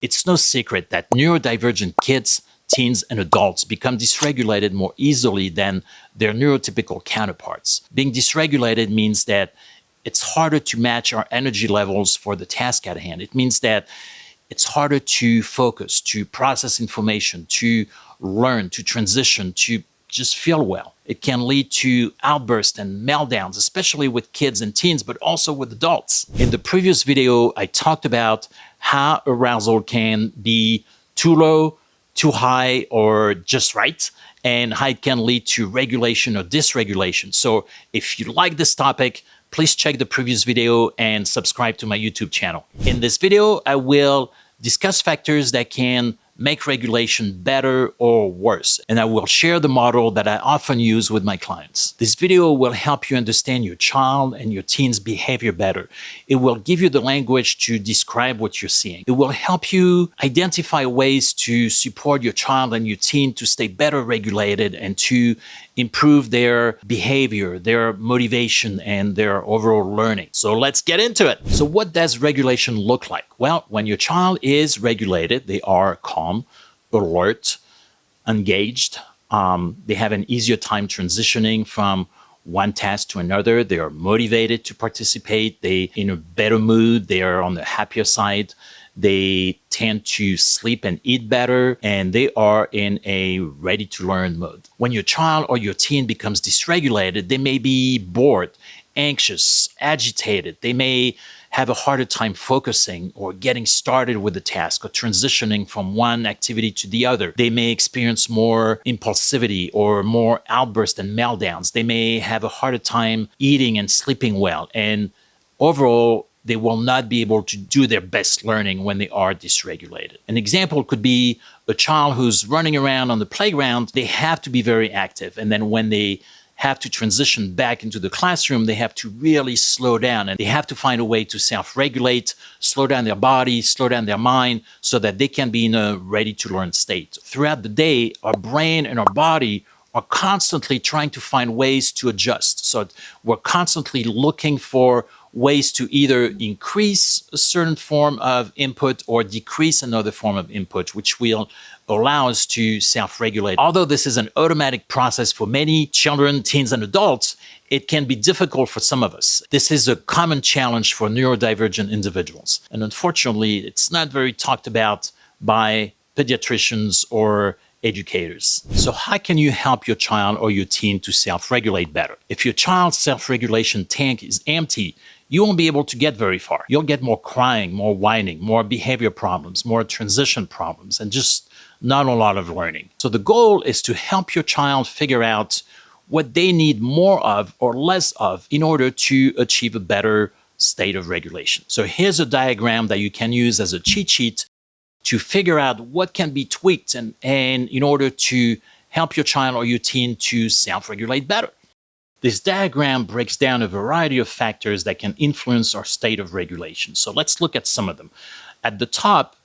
It's no secret that neurodivergent kids, teens, and adults become dysregulated more easily than their neurotypical counterparts. Being dysregulated means that it's harder to match our energy levels for the task at hand. It means that it's harder to focus, to process information, to learn, to transition, to just feel well. It can lead to outbursts and meltdowns, especially with kids and teens, but also with adults. In the previous video, I talked about how arousal can be too low, too high, or just right, and how it can lead to regulation or dysregulation. So if you like this topic, please check the previous video and subscribe to my YouTube channel. In this video, I will discuss factors that can make regulation better or worse, and I will share the model that I often use with my clients. This video will help you understand your child and your teen's behavior better. It will give you the language to describe what you're seeing. It will help you identify ways to support your child and your teen to stay better regulated and to improve their behavior, their motivation, and their overall learning. So let's get into it. So what does regulation look like? Well, when your child is regulated, they are calm, alert, engaged. They have an easier time transitioning from one task to another. They are motivated to participate. They're in a better mood. They are on the happier side. They tend to sleep and eat better, and they are in a ready-to-learn mode. When your child or your teen becomes dysregulated, they may be bored, anxious, agitated. They may have a harder time focusing or getting started with the task or transitioning from one activity to the other. They may experience more impulsivity or more outbursts and meltdowns. They may have a harder time eating and sleeping well. And overall, they will not be able to do their best learning when they are dysregulated. An example could be a child who's running around on the playground. They have to be very active. And then when they have to transition back into the classroom, they have to really slow down, and they have to find a way to self-regulate, slow down their body, slow down their mind, so that they can be in a ready-to-learn state. Throughout the day, our brain and our body are constantly trying to find ways to adjust. So we're constantly looking for ways to either increase a certain form of input or decrease another form of input, which will allow us to self-regulate. Although this is an automatic process for many children, teens, and adults, it can be difficult for some of us. This is a common challenge for neurodivergent individuals. And unfortunately, it's not very talked about by pediatricians or educators. So how can you help your child or your teen to self-regulate better? If your child's self-regulation tank is empty, you won't be able to get very far. You'll get more crying, more whining, more behavior problems, more transition problems, and just not a lot of learning. So the goal is to help your child figure out what they need more of or less of in order to achieve a better state of regulation. So here's a diagram that you can use as a cheat sheet to figure out what can be tweaked and in order to help your child or your teen to self-regulate better. This diagram breaks down a variety of factors that can influence our state of regulation. So let's look at some of them. At the top,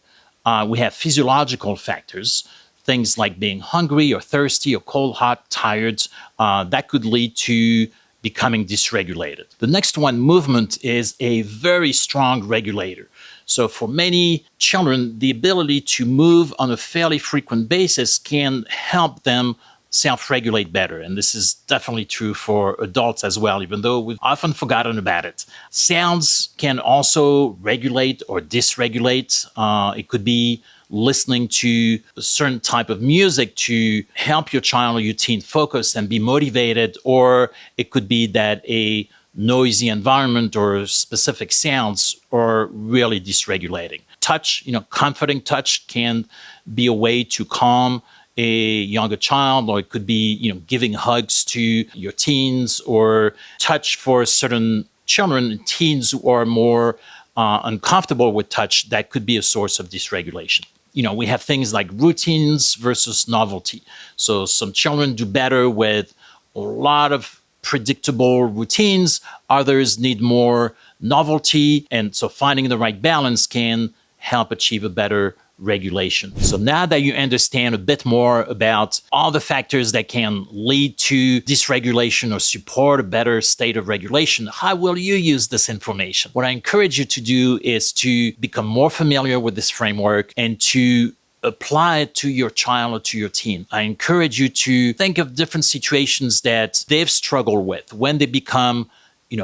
we have physiological factors, things like being hungry or thirsty or cold, hot, tired, that could lead to becoming dysregulated. The next one, movement, is a very strong regulator. So for many children, the ability to move on a fairly frequent basis can help them self-regulate better. And this is definitely true for adults as well, even though we've often forgotten about it. Sounds can also regulate or dysregulate. It could be listening to a certain type of music to help your child or your teen focus and be motivated, or it could be that a noisy environment or specific sounds are really dysregulating. Touch, comforting touch can be a way to calm a younger child, or it could be, giving hugs to your teens, or touch for certain children and teens who are more uncomfortable with touch. That could be a source of dysregulation. We have things like routines versus novelty. So some children do better with a lot of predictable routines. Others need more novelty. And so finding the right balance can help achieve a better regulation. So now that you understand a bit more about all the factors that can lead to dysregulation or support a better state of regulation, how will you use this information? What I encourage you to do is to become more familiar with this framework and to apply it to your child or to your teen. I encourage you to think of different situations that they've struggled with when they become,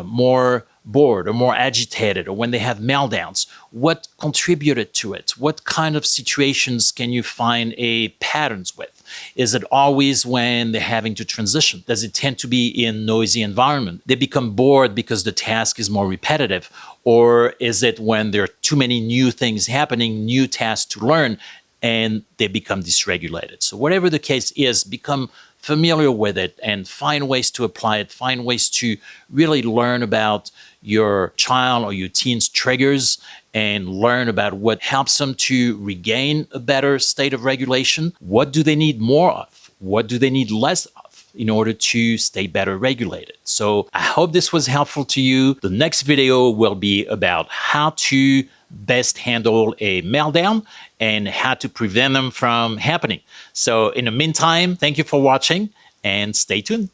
more bored or more agitated, or when they have meltdowns. What contributed to it? What kind of situations can you find patterns with? Is it always when they're having to transition? Does it tend to be in noisy environment? They become bored because the task is more repetitive? Or is it when there are too many new things happening, new tasks to learn, and they become dysregulated? So whatever the case is, become familiar with it and find ways to apply it, find ways to really learn about your child or your teen's triggers and learn about what helps them to regain a better state of regulation. What do they need more of? What do they need less of in order to stay better regulated? So I hope this was helpful to you. The next video will be about how to best handle a meltdown and how to prevent them from happening. So in the meantime, thank you for watching and stay tuned.